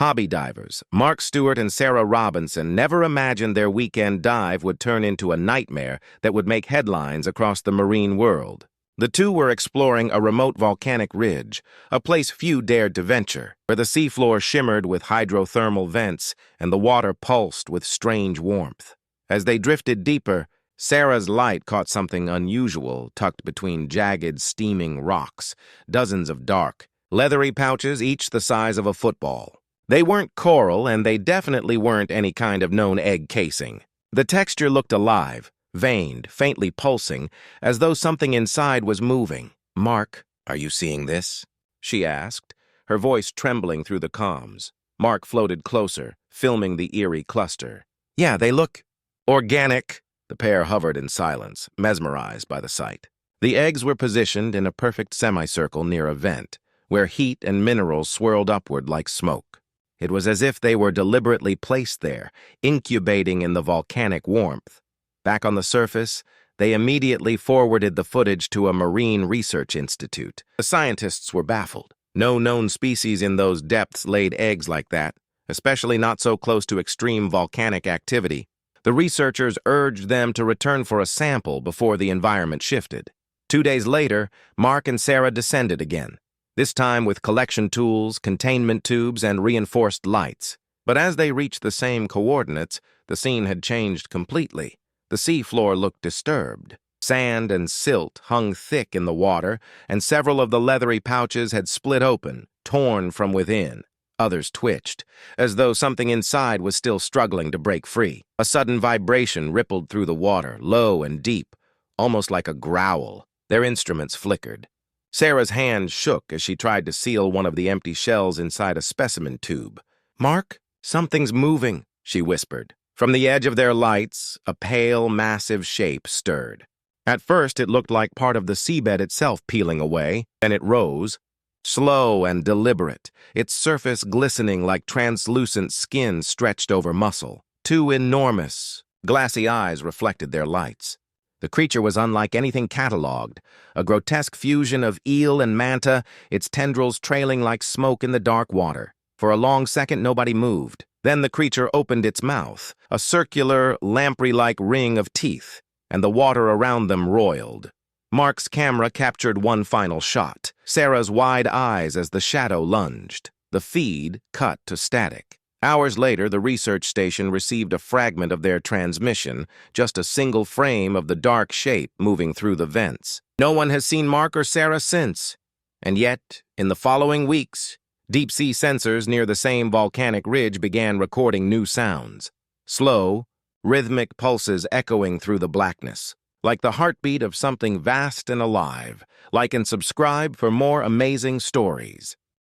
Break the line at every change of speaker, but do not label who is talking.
Hobby divers, Mark Stewart and Sarah Robinson never imagined their weekend dive would turn into a nightmare that would make headlines across the marine world. The two were exploring a remote volcanic ridge, a place few dared to venture, where the seafloor shimmered with hydrothermal vents and the water pulsed with strange warmth. As they drifted deeper, Sarah's light caught something unusual tucked between jagged, steaming rocks, dozens of dark, leathery pouches each the size of a football. They weren't coral, and they definitely weren't any kind of known egg casing. The texture looked alive, veined, faintly pulsing, as though something inside was moving. "Mark, are you seeing this?" she asked, her voice trembling through the comms. Mark floated closer, filming the eerie cluster. "Yeah, they look organic." The pair hovered in silence, mesmerized by the sight. The eggs were positioned in a perfect semicircle near a vent, where heat and minerals swirled upward like smoke. It was as if they were deliberately placed there, incubating in the volcanic warmth. Back on the surface, they immediately forwarded the footage to a marine research institute. The scientists were baffled. No known species in those depths laid eggs like that, especially not so close to extreme volcanic activity. The researchers urged them to return for a sample before the environment shifted. 2 days later, Mark and Sarah descended again, this time with collection tools, containment tubes, and reinforced lights. But as they reached the same coordinates, the scene had changed completely. The seafloor looked disturbed. Sand and silt hung thick in the water, and several of the leathery pouches had split open, torn from within. Others twitched, as though something inside was still struggling to break free. A sudden vibration rippled through the water, low and deep, almost like a growl. Their instruments flickered. Sarah's hand shook as she tried to seal one of the empty shells inside a specimen tube. "Mark, something's moving," she whispered. From the edge of their lights, a pale, massive shape stirred. At first, it looked like part of the seabed itself peeling away, then it rose, slow and deliberate, its surface glistening like translucent skin stretched over muscle. Two enormous, glassy eyes reflected their lights. The creature was unlike anything catalogued, a grotesque fusion of eel and manta, its tendrils trailing like smoke in the dark water. For a long second, nobody moved. Then the creature opened its mouth, a circular, lamprey-like ring of teeth, and the water around them roiled. Mark's camera captured one final shot, Sarah's wide eyes as the shadow lunged. The feed cut to static. Hours later, the research station received a fragment of their transmission, just a single frame of the dark shape moving through the vents. No one has seen Mark or Sarah since. And yet, in the following weeks, deep-sea sensors near the same volcanic ridge began recording new sounds. Slow, rhythmic pulses echoing through the blackness, like the heartbeat of something vast and alive. Like and subscribe for more amazing stories.